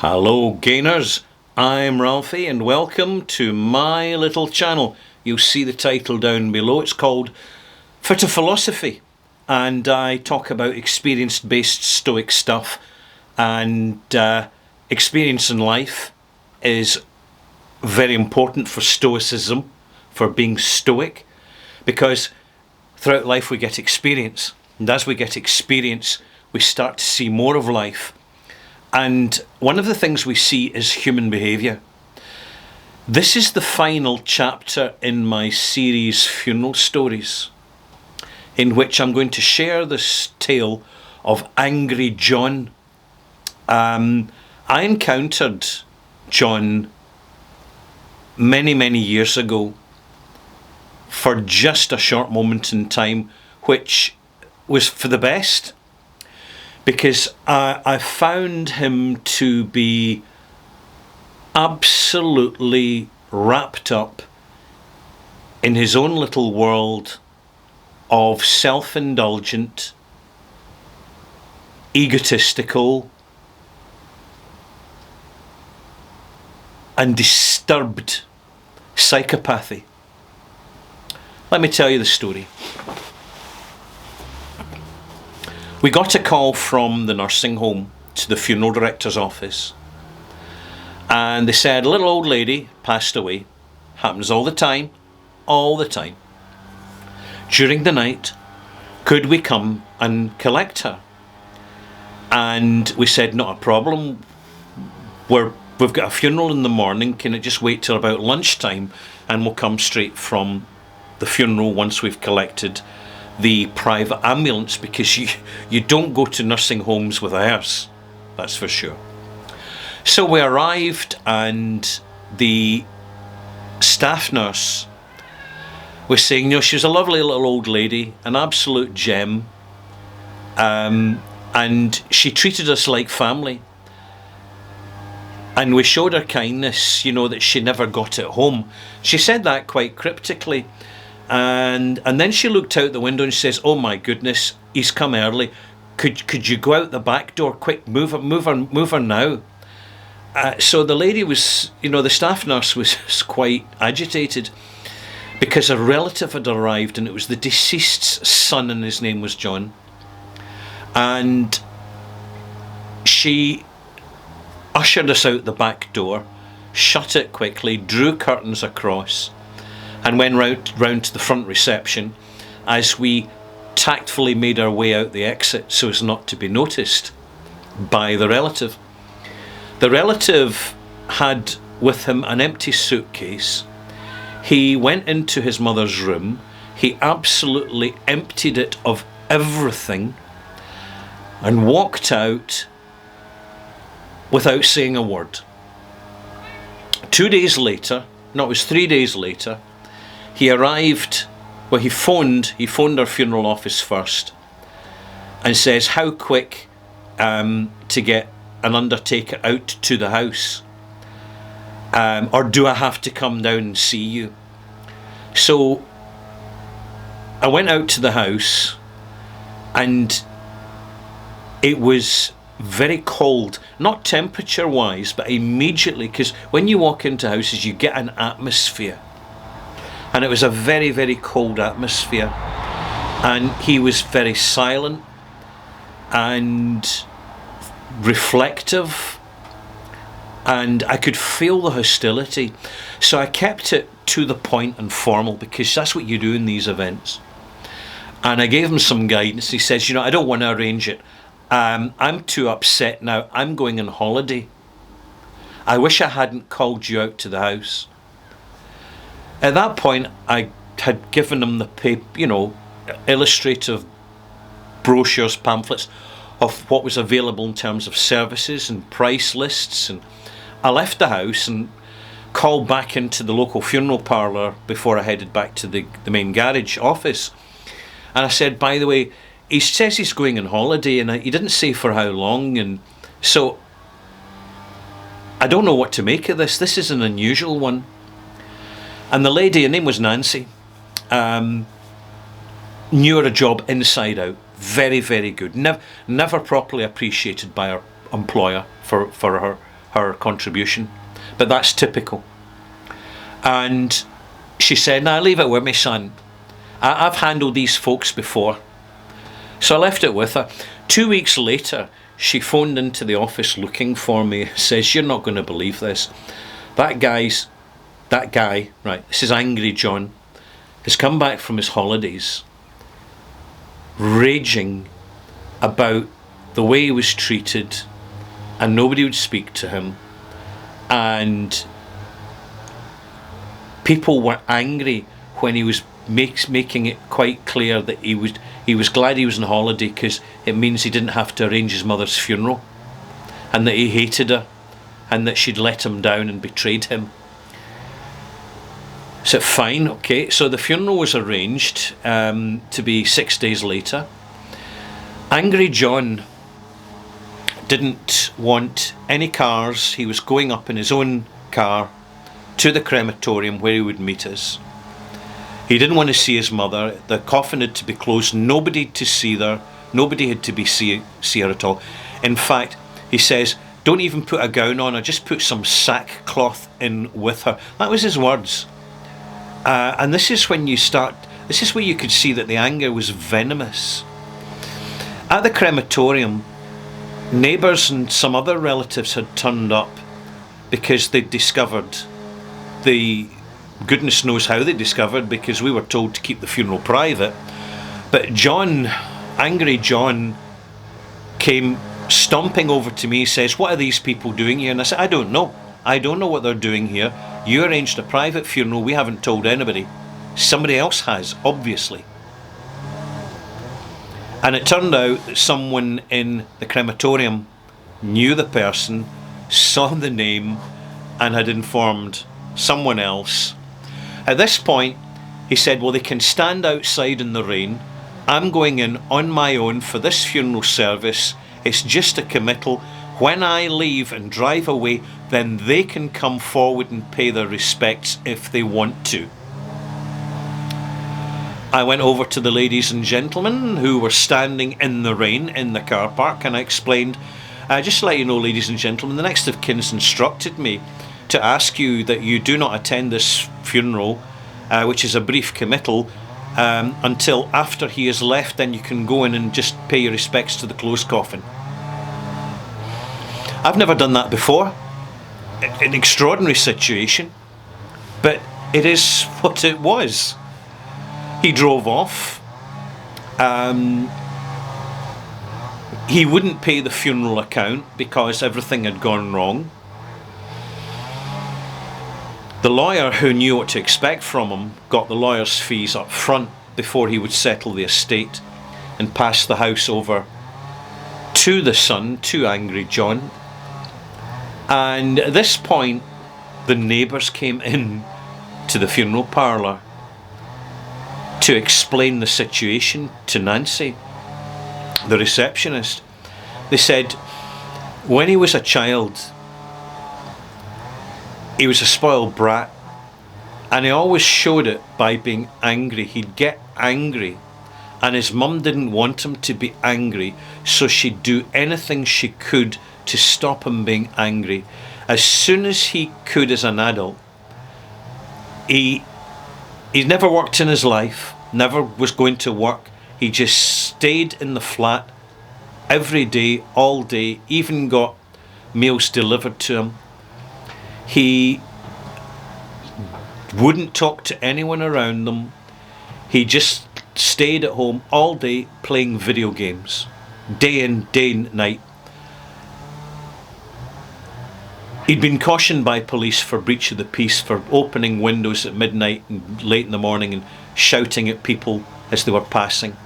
Hello gainers, I'm Ralphie and welcome to my little channel. You'll see the title down below. It's called Fit of Philosophy, and I talk about experience-based Stoic stuff, and experience in life is very important for Stoicism, for being Stoic, because throughout life we get experience, and as we get experience we start to see more of life. And one of the things we see is human behaviour. This is the final chapter in my series Funeral Stories, in which I'm going to share this tale of Angry John. I encountered John many years ago for just a short moment in time, which was for the best, because I found him to be absolutely wrapped up in his own little world of self-indulgent, egotistical, and disturbed psychopathy. Let me tell you the story. We got a call from the nursing home to the funeral director's office, and they said a little old lady passed away. Happens all the time. During the night, could we come and collect her? And we said, not a problem. We've got a funeral in the morning. Can it just wait till about lunchtime, and we'll come straight from the funeral once we've collected the private ambulance, because you don't go to nursing homes with a hearse, that's for sure. So we arrived, and the staff nurse was saying, she was a lovely little old lady, an absolute gem, and she treated us like family, and we showed her kindness, that she never got at home. She said that quite cryptically. And then she looked out the window and she says, "Oh my goodness, he's come early. Could you go out the back door quick? Move her now." So the lady was, the staff nurse was quite agitated, because a relative had arrived, and it was the deceased's son, and his name was John. And she ushered us out the back door, shut it quickly, drew curtains across, and went round to the front reception as we tactfully made our way out the exit so as not to be noticed by the relative. The relative had with him an empty suitcase. He went into his mother's room. He absolutely emptied it of everything and walked out without saying a word. 2 days later, no, it was 3 days later, he arrived. Well, he phoned our funeral office first and says, "How quick to get an undertaker out to the house, or do I have to come down and see you?" So I went out to the house, and it was very cold, not temperature wise, but immediately, because when you walk into houses you get an atmosphere. And it was a very cold atmosphere, and he was very silent and reflective, and I could feel the hostility. So I kept it to the point and formal, because that's what you do in these events. And I gave him some guidance. He says, "I don't want to arrange it. I'm too upset now. I'm going on holiday. I wish I hadn't called you out to the house." At that point, I had given him the paper, illustrative brochures, pamphlets of what was available in terms of services and price lists. And I left the house and called back into the local funeral parlour before I headed back to the main garage office. And I said, "By the way, he says he's going on holiday, and he didn't say for how long, and so I don't know what to make of this. This is an unusual one." And the lady, her name was Nancy, knew her job inside out. Very good. Never properly appreciated by her employer for her her contribution. But that's typical. And she said, "Nah, leave it with me, son. I've handled these folks before." So I left it with her. 2 weeks later, she phoned into the office looking for me. Says, "You're not going to believe this. That guy, right, this is Angry John, has come back from his holidays raging about the way he was treated and nobody would speak to him, and people were angry when he was making it quite clear that he was glad he was on holiday because it means he didn't have to arrange his mother's funeral, and that he hated her and that she'd let him down and betrayed him." So fine, okay, so the funeral was arranged to be 6 days later. Angry John didn't want any cars. He was going up in his own car to the crematorium where he would meet us. He didn't want to see his mother. The coffin had to be closed. Nobody to see her. Nobody had to see her at all. In fact, he says, "Don't even put a gown on her. Just put some sackcloth in with her." That was his words. And this is where you could see that the anger was venomous. At the crematorium, neighbours and some other relatives had turned up because they'd discovered goodness knows how they discovered, because we were told to keep the funeral private. But John, Angry John, came stomping over to me, says, "What are these people doing here?" And I said, "I don't know. I don't know what they're doing here. You arranged a private funeral. We haven't told anybody. Somebody else has, obviously." And it turned out that someone in the crematorium knew the person, saw the name, and had informed someone else. At this point, he said, "Well, they can stand outside in the rain. I'm going in on my own for this funeral service. It's just a committal. When I leave and drive away, then they can come forward and pay their respects if they want to." I went over to the ladies and gentlemen who were standing in the rain in the car park, and I explained, "Just to let you know, ladies and gentlemen, the next of kin's instructed me to ask you that you do not attend this funeral, which is a brief committal, until after he has left. Then you can go in and just pay your respects to the closed coffin." I've never done that before. An extraordinary situation, but it is what it was. He drove off. He wouldn't pay the funeral account because everything had gone wrong. The lawyer, who knew what to expect from him, got the lawyer's fees up front before he would settle the estate and pass the house over to the son, to Angry John. And at this point, the neighbours came in to the funeral parlour to explain the situation to Nancy, the receptionist. They said, when he was a child, he was a spoiled brat, and he always showed it by being angry. He'd get angry, and his mum didn't want him to be angry, so she'd do anything she could to stop him being angry. As soon as he could as an adult, he never worked in his life, never was going to work. He just stayed in the flat every day, all day, even got meals delivered to him. He wouldn't talk to anyone around them. He just stayed at home all day playing video games, day in, day and night. He'd been cautioned by police for breach of the peace, for opening windows at midnight and late in the morning and shouting at people as they were passing.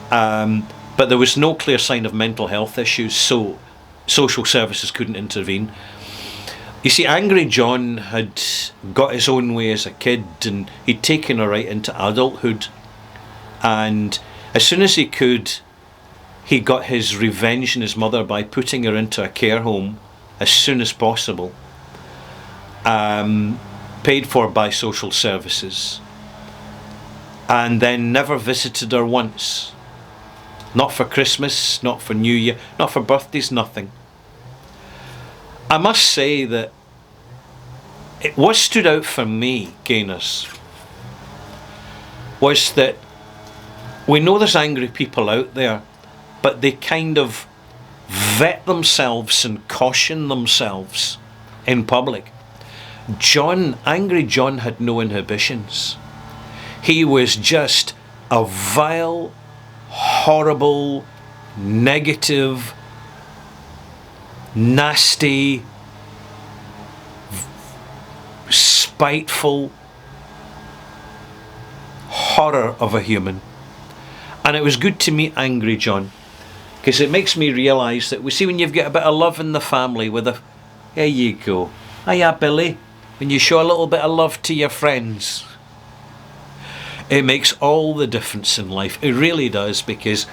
But there was no clear sign of mental health issues, so social services couldn't intervene. You see, Angry John had got his own way as a kid, and he'd taken her right into adulthood. And as soon as he could, he got his revenge on his mother by putting her into a care home as soon as possible, paid for by social services, and then never visited her once. Not for Christmas, not for New Year, not for birthdays, nothing. I must say that what stood out for me, Gaynors, was that we know there's angry people out there, but they kind of vet themselves and caution themselves in public. Angry John had no inhibitions. He was just a vile, horrible, negative, nasty, spiteful horror of a human. And it was good to meet Angry John, because it makes me realise that, we see, when you've got a bit of love in the family with a, there you go, hiya Billy, when you show a little bit of love to your friends, it makes all the difference in life. It really does, because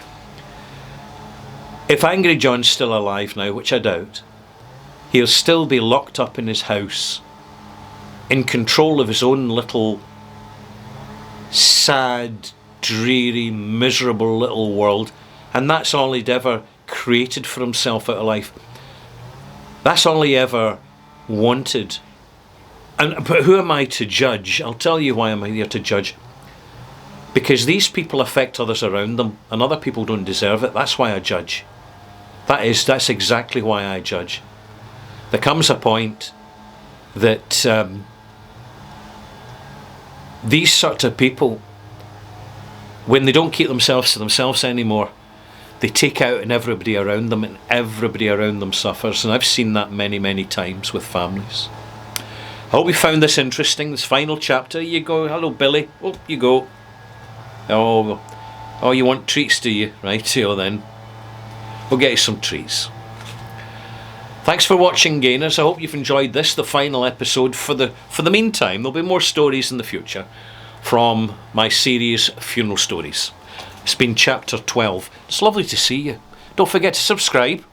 if Angry John's still alive now, which I doubt, he'll still be locked up in his house, in control of his own little sad, dreary, miserable little world, and that's all he'd ever created for himself out of life. That's all he ever wanted. But who am I to judge? I'll tell you why I'm here to judge. Because these people affect others around them, and other people don't deserve it. That's why I judge. That's exactly why I judge. There comes a point that these sort of people, when they don't keep themselves to themselves anymore, they take out on everybody around them, and everybody around them suffers. And I've seen that many, many times with families. I hope you found this interesting, this final chapter. You go, hello Billy. Oh, you go. Oh, you want treats, do you? Right, so then we'll get you some treats. Thanks for watching, Gaynors. I hope you've enjoyed this, the final episode. For the meantime, there'll be more stories in the future from my series Funeral Stories. It's been chapter 12. It's lovely to see you. Don't forget to subscribe.